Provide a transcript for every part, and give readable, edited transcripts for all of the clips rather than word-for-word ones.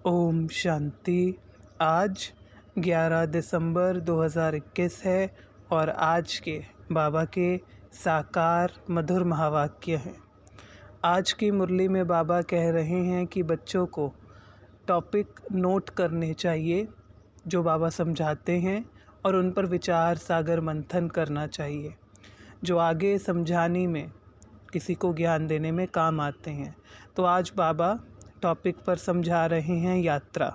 ओम शांति। आज 11 दिसंबर 2021 है और आज के बाबा के साकार मधुर महावाक्य हैं। आज की मुरली में बाबा कह रहे हैं कि बच्चों को टॉपिक नोट करने चाहिए जो बाबा समझाते हैं और उन पर विचार सागर मंथन करना चाहिए जो आगे समझाने में किसी को ज्ञान देने में काम आते हैं। तो आज बाबा टॉपिक पर समझा रहे हैं यात्रा।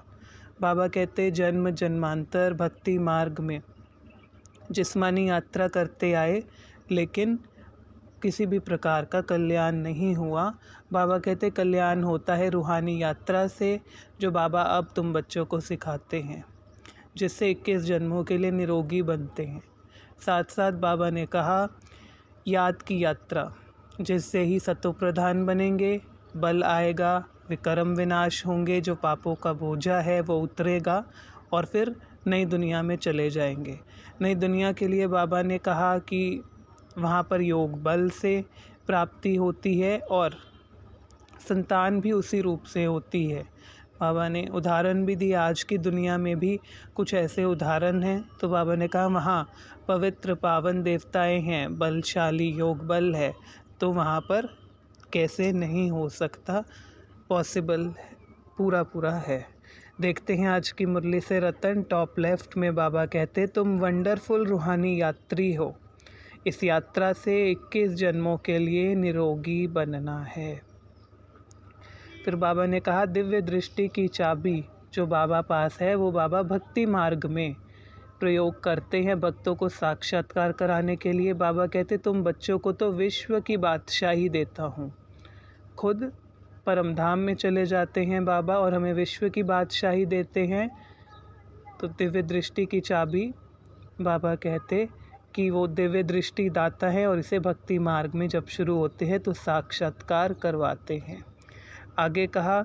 बाबा कहते जन्म जन्मांतर भक्ति मार्ग में जिस्मानी यात्रा करते आए लेकिन किसी भी प्रकार का कल्याण नहीं हुआ। बाबा कहते कल्याण होता है रूहानी यात्रा से जो बाबा अब तुम बच्चों को सिखाते हैं, जिससे 21 जन्मों के लिए निरोगी बनते हैं। साथ साथ बाबा ने कहा याद की यात्रा जिससे ही सतो प्रधान बनेंगे, बल आएगा, विक्रम विनाश होंगे, जो पापों का बोझा है वो उतरेगा और फिर नई दुनिया में चले जाएंगे। नई दुनिया के लिए बाबा ने कहा कि वहाँ पर योग बल से प्राप्ति होती है और संतान भी उसी रूप से होती है। बाबा ने उदाहरण भी दिया, आज की दुनिया में भी कुछ ऐसे उदाहरण हैं। तो बाबा ने कहा वहाँ पवित्र पावन देवताएं हैं, बलशाली योग बल है, तो वहाँ पर कैसे नहीं हो सकता, पॉसिबल पूरा है। देखते हैं आज की मुरली से रतन। टॉप लेफ्ट में बाबा कहते तुम वंडरफुल रूहानी यात्री हो, इस यात्रा से 21 जन्मों के लिए निरोगी बनना है। फिर बाबा ने कहा दिव्य दृष्टि की चाबी जो बाबा पास है वो बाबा भक्ति मार्ग में प्रयोग करते हैं भक्तों को साक्षात्कार कराने के लिए। बाबा कहते तुम बच्चों को तो विश्व की बादशाही देता हूँ, खुद परमधाम में चले जाते हैं बाबा और हमें विश्व की बादशाही देते हैं। तो दिव्य दृष्टि की चाबी बाबा कहते कि वो दिव्य दृष्टि दाता है और इसे भक्ति मार्ग में जब शुरू होते हैं तो साक्षात्कार करवाते हैं। आगे कहा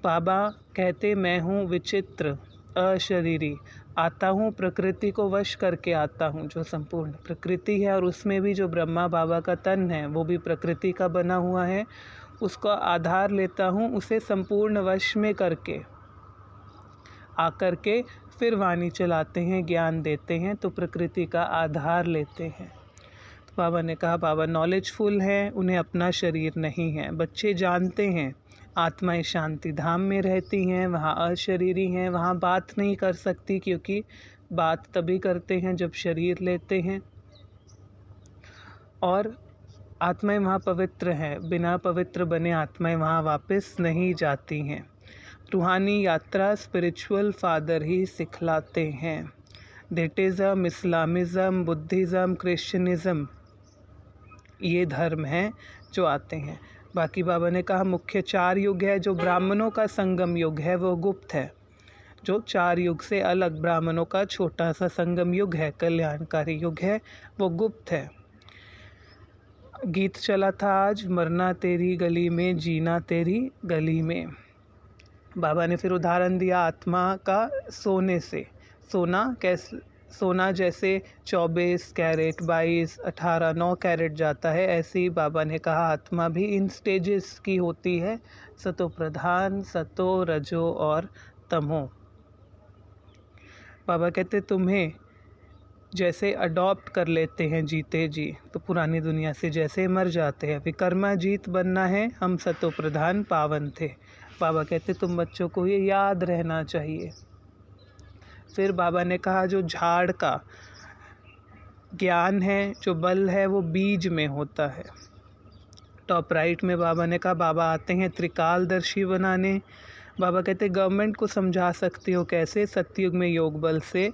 बाबा कहते मैं हूँ विचित्र अशरीरी, आता हूँ प्रकृति को वश करके आता हूँ, जो संपूर्ण प्रकृति है और उसमें भी जो ब्रह्मा बाबा का तन है वो भी प्रकृति का बना हुआ है, उसको आधार लेता हूँ, उसे संपूर्ण वश में करके आकर के फिर वाणी चलाते हैं, ज्ञान देते हैं, तो प्रकृति का आधार लेते हैं। तो बाबा ने कहा बाबा नॉलेजफुल हैं, उन्हें अपना शरीर नहीं है। बच्चे जानते हैं आत्माएं शांति धाम में रहती हैं, वहाँ अशरीरी हैं, वहाँ बात नहीं कर सकती क्योंकि बात तभी करते हैं जब शरीर लेते हैं, और आत्माएं वहाँ पवित्र हैं, बिना पवित्र बने आत्माएं वहाँ वापस नहीं जाती हैं। रूहानी यात्रा स्पिरिचुअल फादर ही सिखलाते हैं। दैटिज़म, इस्लामिज़म, बुद्धिज़्म, क्रिश्चियनिज़म ये धर्म हैं जो आते हैं। बाकी बाबा ने कहा मुख्य 4 युग है, जो ब्राह्मणों का संगम युग है वो गुप्त है, जो 4 युग से अलग ब्राह्मणों का छोटा सा संगम युग है, कल्याणकारी युग है, वो गुप्त है। गीत चला था आज मरना तेरी गली में जीना तेरी गली में। बाबा ने फिर उदाहरण दिया आत्मा का सोने से। सोना जैसे 24 कैरेट 22 18 9 कैरेट जाता है, ऐसे ही बाबा ने कहा आत्मा भी इन स्टेजेस की होती है, सतो प्रधान, सतो, रजो और तमो। बाबा कहते तुम्हें जैसे अडॉप्ट कर लेते हैं जीते जी, तो पुरानी दुनिया से जैसे मर जाते हैं, विकर्मा जीत बनना है, हम सतो प्रधान पावन थे। बाबा कहते तुम बच्चों को ये याद रहना चाहिए। फिर बाबा ने कहा जो झाड़ का ज्ञान है, जो बल है, वो बीज में होता है। टॉप राइट में बाबा ने कहा बाबा आते हैं त्रिकालदर्शी बनाने। बाबा कहते गवर्नमेंट को समझा सकते हो कैसे, सतयुग में योग बल से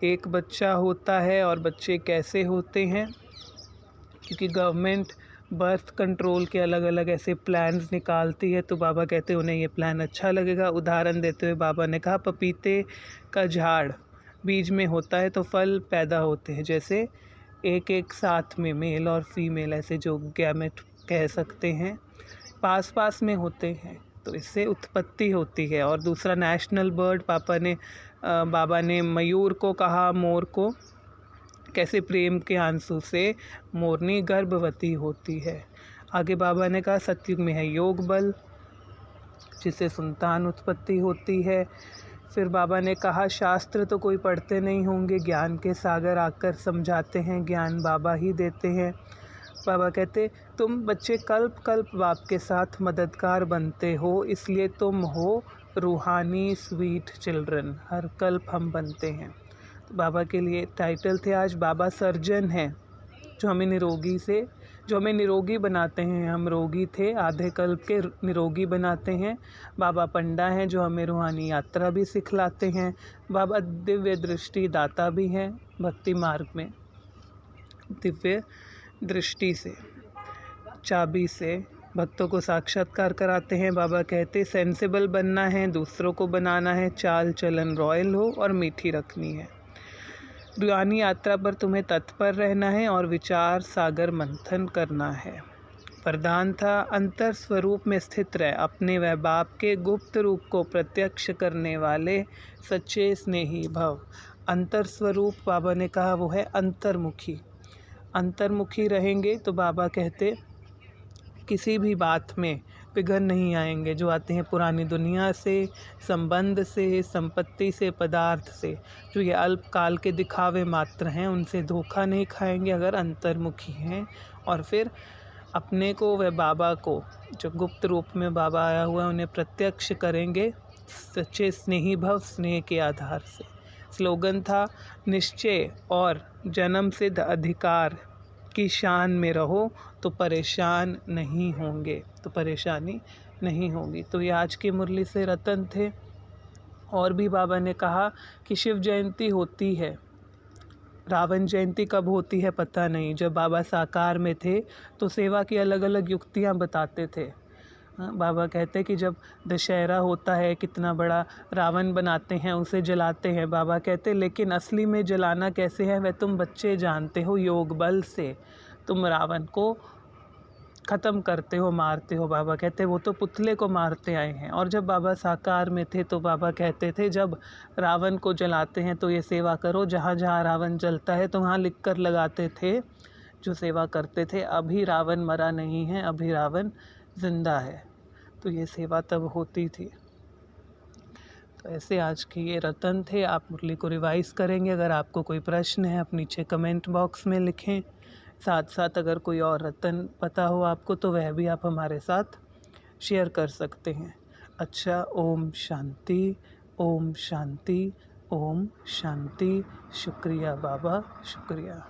एक बच्चा होता है और बच्चे कैसे होते हैं, क्योंकि गवर्नमेंट बर्थ कंट्रोल के अलग अलग ऐसे प्लान्स निकालती है। तो बाबा कहते उन्हें ये प्लान अच्छा लगेगा। उदाहरण देते हुए बाबा ने कहा पपीते का झाड़ बीज में होता है तो फल पैदा होते हैं, जैसे एक साथ में मेल और फीमेल ऐसे जो गैमेट कह सकते हैं पास पास में होते हैं, तो इससे उत्पत्ति होती है। और दूसरा नेशनल बर्ड बाबा ने मयूर को कहा, मोर को, कैसे प्रेम के आंसू से मोरनी गर्भवती होती है। आगे बाबा ने कहा सतयुग में है योग बल, जिससे संतान उत्पत्ति होती है। फिर बाबा ने कहा शास्त्र तो कोई पढ़ते नहीं होंगे, ज्ञान के सागर आकर समझाते हैं, ज्ञान बाबा ही देते हैं। बाबा कहते तुम बच्चे कल्प कल्प बाप के साथ मददगार बनते हो, इसलिए तुम हो रूहानी स्वीट चिल्ड्रन, हर कल्प हम बनते हैं। तो बाबा के लिए टाइटल थे आज बाबा सर्जन हैं, जो हमें निरोगी बनाते हैं। हम रोगी थे, आधे कल्प के निरोगी बनाते हैं। बाबा पंडा हैं, जो हमें रूहानी यात्रा भी सिखलाते हैं। बाबा दिव्य दृष्टि दाता भी हैं, भक्ति मार्ग में दिव्य दृष्टि से, चाबी से भक्तों को साक्षात्कार कराते हैं। बाबा कहते सेंसिबल बनना है, दूसरों को बनाना है, चाल चलन रॉयल हो और मीठी रखनी है। रूहानी यात्रा पर तुम्हें तत्पर रहना है और विचार सागर मंथन करना है। वरदान था अंतर स्वरूप में स्थित रह, अपने व बाप के गुप्त रूप को प्रत्यक्ष करने वाले सच्चे स्नेही भव। अंतर स्वरूप बाबा ने कहा वो है अंतर्मुखी। अंतर्मुखी रहेंगे तो बाबा कहते किसी भी बात में विघ्न नहीं आएंगे। जो आते हैं पुरानी दुनिया से, संबंध से, संपत्ति से, पदार्थ से, जो ये अल्पकाल के दिखावे मात्र हैं, उनसे धोखा नहीं खाएंगे अगर अंतर्मुखी हैं। और फिर अपने को व बाबा को, जो गुप्त रूप में बाबा आया हुआ है, उन्हें प्रत्यक्ष करेंगे सच्चे स्नेही भव, स्नेह के आधार से। स्लोगन था निश्चय और जन्म सिद्ध अधिकार की शान में रहो तो परेशान नहीं होंगे, तो परेशानी नहीं होगी। तो ये आज की मुरली से रतन थे। और भी बाबा ने कहा कि शिव जयंती होती है, रावण जयंती कब होती है पता नहीं। जब बाबा साकार में थे तो सेवा की अलग अलग युक्तियाँ बताते थे। बाबा कहते कि जब दशहरा होता है, कितना बड़ा रावण बनाते हैं, उसे जलाते हैं। बाबा कहते लेकिन असली में जलाना कैसे है वह तुम बच्चे जानते हो, योग बल से तुम रावण को ख़त्म करते हो, मारते हो। बाबा कहते वो तो पुतले को मारते आए हैं। और जब बाबा साकार में थे तो बाबा कहते थे जब रावण को जलाते हैं तो ये सेवा करो, जहाँ जहाँ रावण जलता है तो वहाँ लिख कर लगाते थे जो सेवा करते थे, अभी रावण मरा नहीं है, अभी रावण जिंदा है। तो ये सेवा तब होती थी। तो ऐसे आज के ये रतन थे। आप मुरली को रिवाइज़ करेंगे। अगर आपको कोई प्रश्न है आप नीचे कमेंट बॉक्स में लिखें। साथ साथ अगर कोई और रतन पता हो आपको तो वह भी आप हमारे साथ शेयर कर सकते हैं। अच्छा, ओम शांति, ओम शांति, ओम शांति। शुक्रिया बाबा, शुक्रिया।